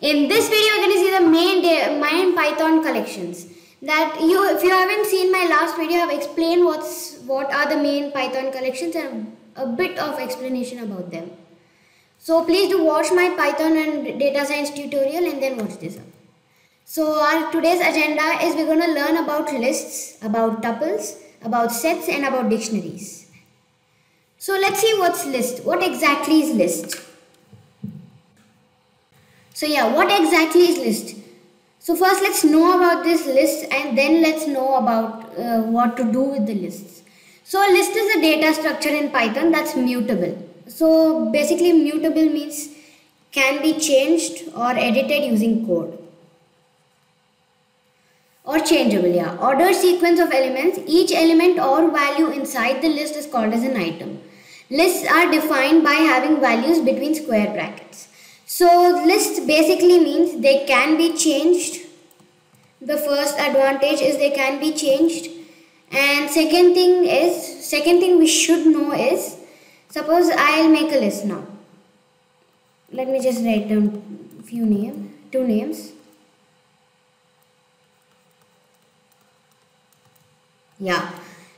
In this video, you're going to see the main Python collections. If you haven't seen my last video, I've explained what are the main Python collections and a bit of explanation about them. So please do watch my Python and data science tutorial and then watch this up. So our today's agenda is we're going to learn about lists, about tuples, about sets and about dictionaries. So let's see what's list. What exactly is list? So yeah, what exactly is list? So first let's know about this list and then let's know about what to do with the lists. So a list is a data structure in Python that's mutable. So basically mutable means can be changed or edited using code. Or changeable, yeah. Ordered sequence of elements. Each element or value inside the list is called as an item. Lists are defined by having values between square brackets. So list basically means they can be changed. The first advantage is they can be changed. And second thing we should know is, suppose I'll make a list now. Let me just write down two names. Yeah.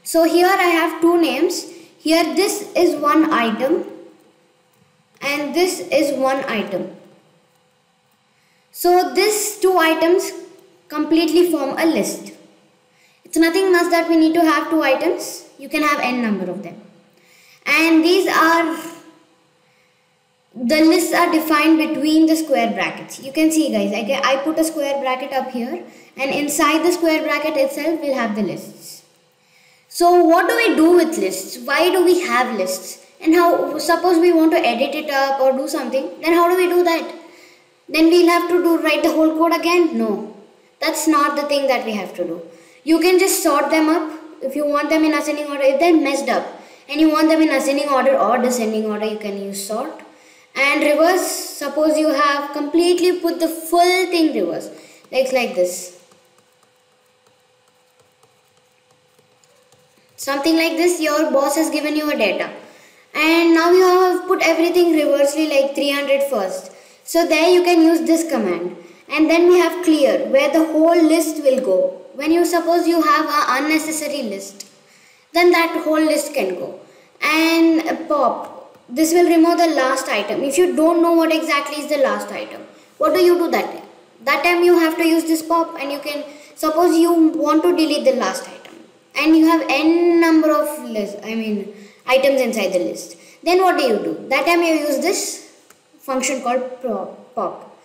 So here I have two names. Here this is one item and this is one item. So these two items completely form a list. It's nothing much that we need to have two items. You can have n number of them. And the lists are defined between the square brackets. You can see guys, I put a square bracket up here and inside the square bracket itself we'll have the lists. So what do we do with lists? Why do we have lists? And suppose we want to edit it up or do something, then how do we do that? Then we'll have to write the whole code again? No, that's not the thing that we have to do. You can just sort them up if you want them in ascending order. If they're messed up and you want them in ascending order or descending order, you can use sort. And reverse, suppose you have completely put the full thing reverse, like this. Something like this, your boss has given you a data. And now you have put everything reversely like 300 first. So there you can use this command. And then we have clear where the whole list will go. When you suppose you have an unnecessary list, then that whole list can go. And pop, this will remove the last item. If you don't know what exactly is the last item, what do you do that time? That time you have to use this pop and you can, suppose you want to delete the last item. And you have n number of items inside the list. Then what do? That time you use this function called pop.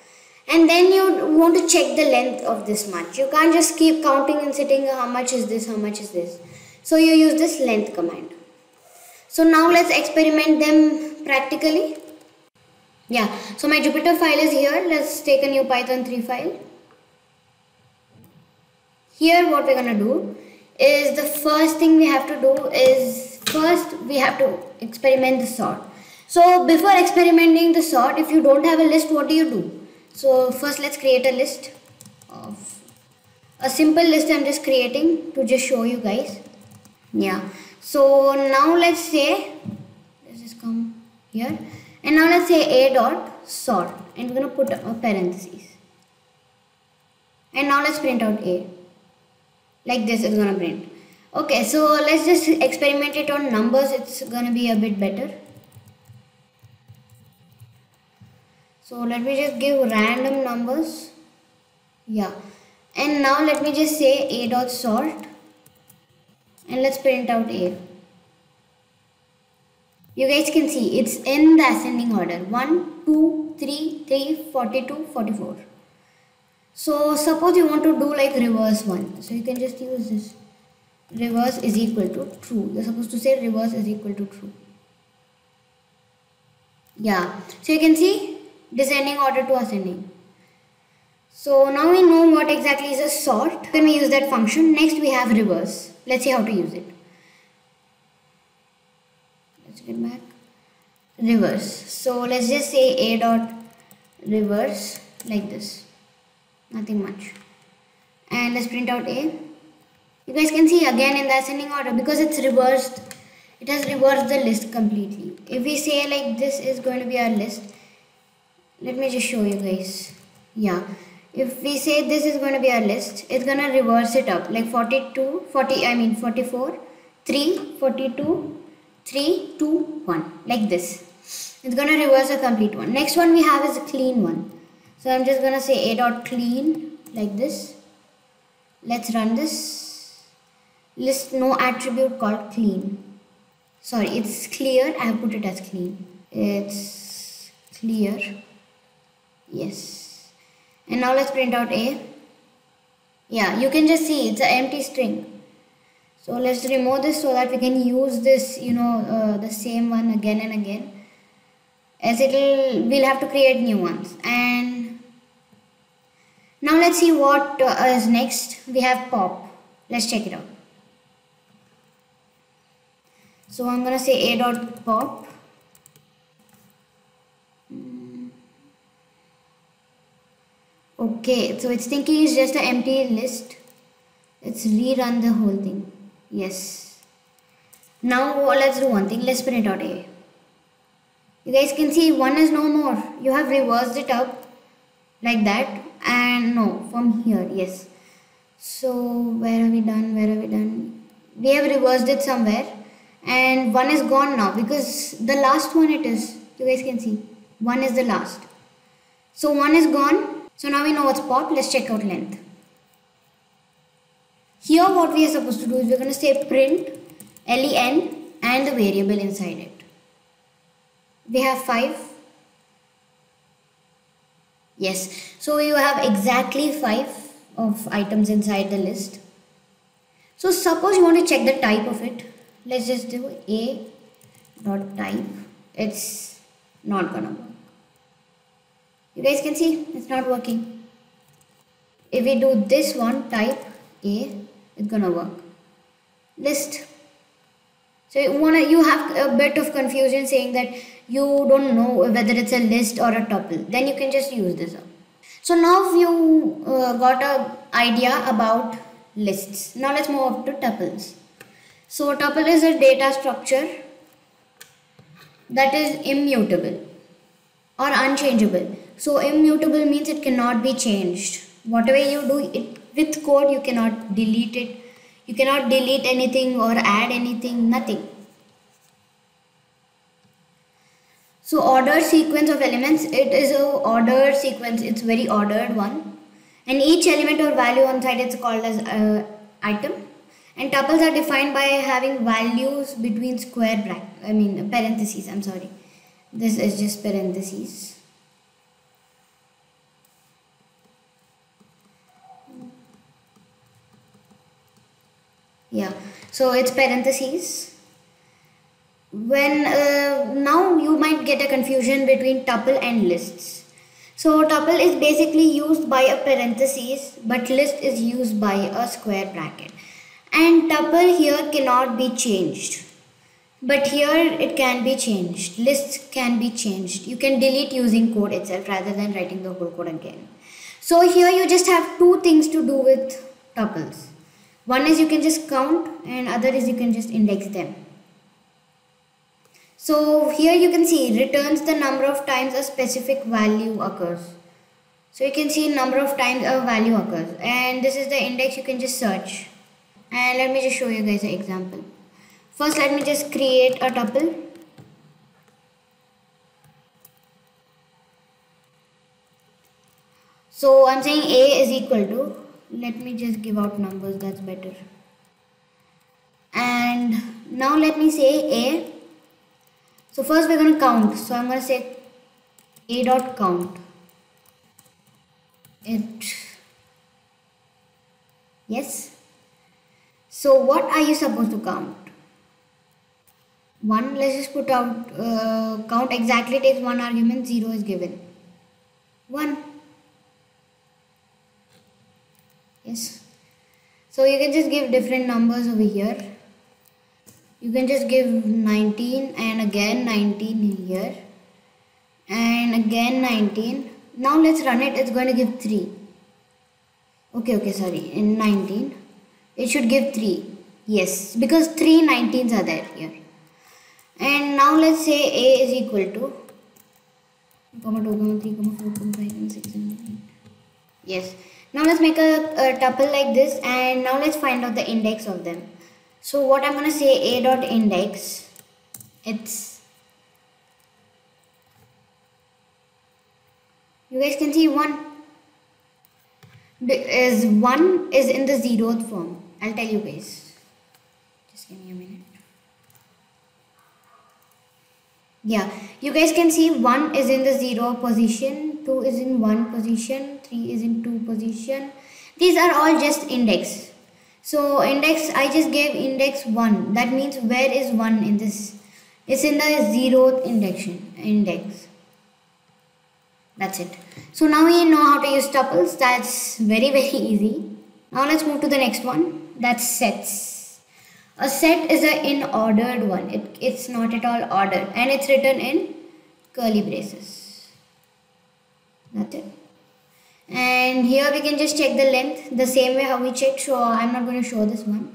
And then you want to check the length of this much. You can't just keep counting and sitting how much is this, how much is this. So you use this length command. So now let's experiment them practically. Yeah, so my Jupyter file is here. Let's take a new Python 3 file. Here what we're gonna do is the first thing we have to do is first we have to experiment the sort. So before experimenting the sort, if you don't have a list, what do? So first let's create a list of a simple list. I'm just creating to just show you guys. Yeah. So now let's just come here and now let's say a dot sort and we're gonna put a parentheses. And now let's print out a. Like this it's gonna print. Okay, so let's just experiment it on numbers. It's gonna be a bit better. So let me just give random numbers. Yeah. And now let me just say a dot sort and let's print out a. You guys can see it's in the ascending order. 1, 2, 3, 42, 44. So suppose you want to do like reverse one. So you can just use this. Reverse is equal to true. You're supposed to say reverse is equal to true. Yeah. So you can see descending order to ascending. So now we know what exactly is a sort. Then we use that function. Next we have reverse. Let's see how to use it. Let's get back. Reverse. So let's just say a dot reverse like this. Nothing much. And let's print out a. You guys can see again in the ascending order because it's reversed. It has reversed the list completely. If we say like this is going to be our list, let me just show you guys. Yeah, if we say this is going to be our list, it's going to reverse it up like 44, 3, 42, 3, 2, 1, like this. It's going to reverse a complete one. Next one we have is a clean one. So I'm just going to say a dot clean like this. Let's run this. List no attribute called clean. Sorry, it's clear. I have put it as clean. It's clear. Yes. And now let's print out A. Yeah, you can just see it's an empty string. So let's remove this so that we can use this, the same one again and again. As we'll have to create new ones. And now let's see what is next. We have pop. Let's check it out. So I'm gonna say a dot pop. Okay, so it's thinking it's just an empty list. Let's rerun the whole thing. Yes. Now let's do one thing. Let's print out A. You guys can see 1 is no more. You have reversed it up like that, and no, from here. Yes. So where are we done? Where are we done? We have reversed it somewhere, and 1 is gone now because the last one it is. You guys can see 1 is the last. So 1 is gone. So now we know what's pop. Let's check out length. Here what we are supposed to do is we're going to say print len and the variable inside it. We have 5. Yes. So you have exactly 5 of items inside the list. So suppose you want to check the type of it. Let's just do a dot type. It's not gonna work. You guys can see it's not working. If we do this one, type A, it's gonna work. List. So you have a bit of confusion saying that you don't know whether it's a list or a tuple. Then you can just use this up. So now you got an idea about lists. Now let's move up to tuples. So tuple is a data structure that is immutable or unchangeable. So immutable means it cannot be changed. Whatever you do it with code, you cannot delete it. You cannot delete anything or add anything, nothing. So ordered sequence of elements, it is a ordered sequence, it's very ordered one. And each element or value on side is called as item. And tuples are defined by having values between parentheses, I'm sorry. This is just parentheses. Yeah, so it's parentheses. When now you might get a confusion between tuple and lists. So tuple is basically used by a parentheses, but list is used by a square bracket. And tuple here cannot be changed, but here it can be changed. Lists can be changed. You can delete using code itself rather than writing the whole code again. So here you just have two things to do with tuples. One is you can just count, and other is you can just index them. So here you can see returns the number of times a specific value occurs. So you can see number of times a value occurs, and this is the index. You can just search. And let me just show you guys an example. First let me just create a tuple. So I'm saying A is equal to, let me just give out numbers, that's better. And now let me say A. So first we're going to count. So I'm going to say A dot count. Yes. So what are you supposed to count? 1. Let's just put out count exactly takes 1 argument. 0 is given. 1. Yes. So you can just give different numbers over here. You can just give 19 and again 19 here and again 19. Now let's run it. It's going to give 3. Okay, sorry. In 19, it should give 3. Yes, because 3 19s are there here. And now let's say A is equal to 2, 3, 4, 5, 6, 7, 8. Yes. Now let's make a tuple like this, and now let's find out the index of them. So what I'm gonna say, a dot index, it's, you guys can see 1 is in the 0th form. I'll tell you guys. Just give me a minute. Yeah, you guys can see 1 is in the 0 position, 2 is in 1 position, 3 is in 2 position. These are all just index. So index, I just gave index 1. That means where is 1 in this? It's in the 0th index. That's it. So now we know how to use tuples. That's very easy. Now let's move to the next one. That's sets. A set is an unordered one. It's not at all ordered, and it's written in curly braces. That's it. And here we can just check the length the same way how we check. So I'm not going to show this one.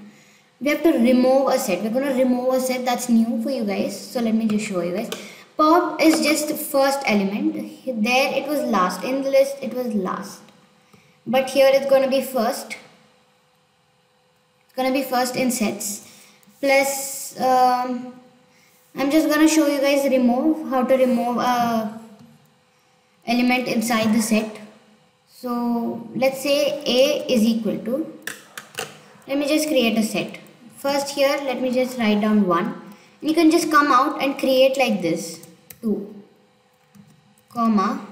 We have to remove a set. We're going to remove a set. That's new for you guys. So let me just show you guys. Pop is just first element. There it was last. In the list it was last. But here it's going to be first. It's going to be first in sets. Plus, I'm just going to show you guys how to remove a element inside the set. So let's say A is equal to, let me just create a set. First here, let me just write down 1. And you can just come out and create like this. 2, comma,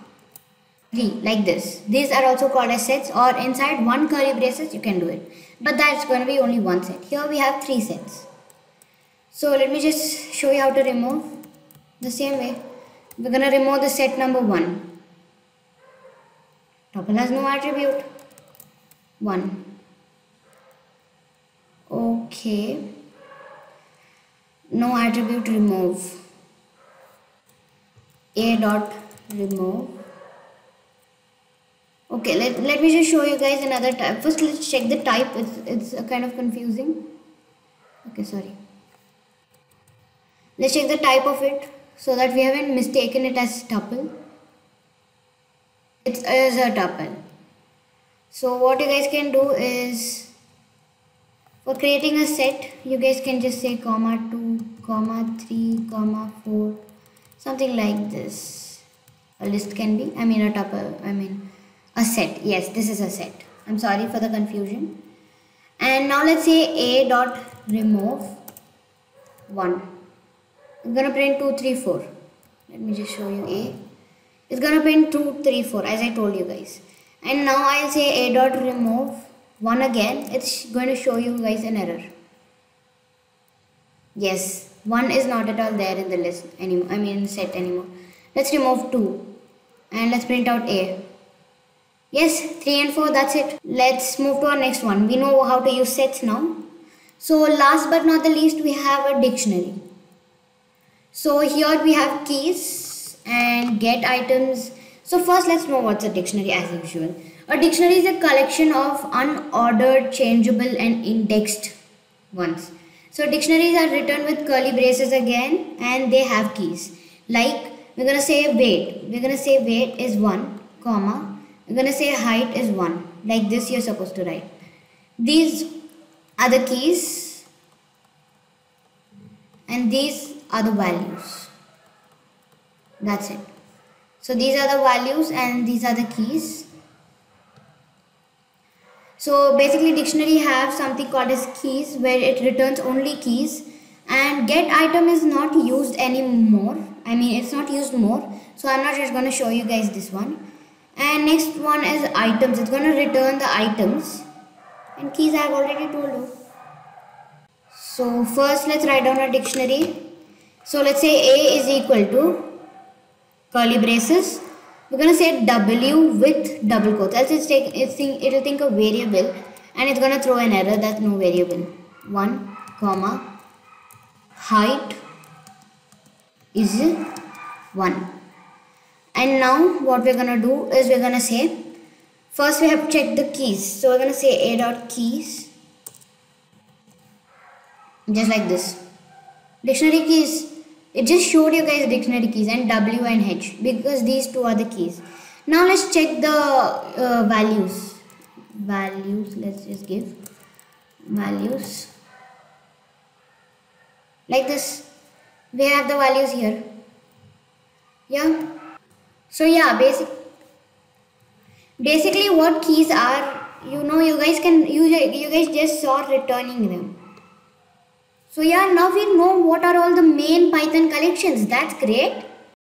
3, like this. These are also called as sets, or inside 1 curly braces you can do it. But that's going to be only 1 set. Here we have 3 sets. So let me just show you how to remove the same way. We're going to remove the set number 1. Tuple has no attribute. 1. Okay. No attribute, remove. A dot remove. Okay, let me just show you guys another type. First let's check the type. It's kind of confusing. Okay, sorry. Let's check the type of it so that we haven't mistaken it as tuple. It is a tuple. So what you guys can do is, for creating a set, you guys can just say comma 2, comma 3, comma 4, something like this. A list can be, a tuple, a set. Yes, this is a set. I'm sorry for the confusion. And now let's say A dot remove 1. I'm gonna print 2, 3, 4. Let me just show you A. It's gonna print 2, 3, 4 as I told you guys. And now I'll say A dot remove 1 again. It's going to show you guys an error. Yes, 1 is not at all there in the list anymore. Set anymore. Let's remove 2 and let's print out A. Yes, 3 and 4, that's it. Let's move to our next one. We know how to use sets now. So last but not the least, we have a dictionary. So here we have keys and get items. So first let's know what's a dictionary as usual. A dictionary is a collection of unordered, changeable and indexed ones. So dictionaries are written with curly braces again, and they have keys. Like we're going to say weight. We're going to say weight is 1, comma. We're going to say height is 1. Like this you're supposed to write. These are the keys and these are the values. That's it. So these are the values and these are the keys. So basically dictionary have something called as keys, where it returns only keys, and get item is not used anymore. It's not used more. So I'm not just going to show you guys this one. And next one is items. It's going to return the items, and keys I've already told you. So first let's write down a dictionary. So let's say A is equal to curly braces. We're going to say W with double quotes. Else it'll think a variable and it's going to throw an error that no variable. 1, comma, height is 1. And now what we're going to do is we're going to say, first we have to check the keys. So we're going to say A dot keys. Just like this. Dictionary keys. It just showed you guys dictionary keys and W and H because these two are the keys. Now let's check the values. Let's just give values like this. We have the values here. Yeah. So yeah, basically what keys are, you guys just saw returning them. So yeah, now we know what are all the main Python collections. That's great.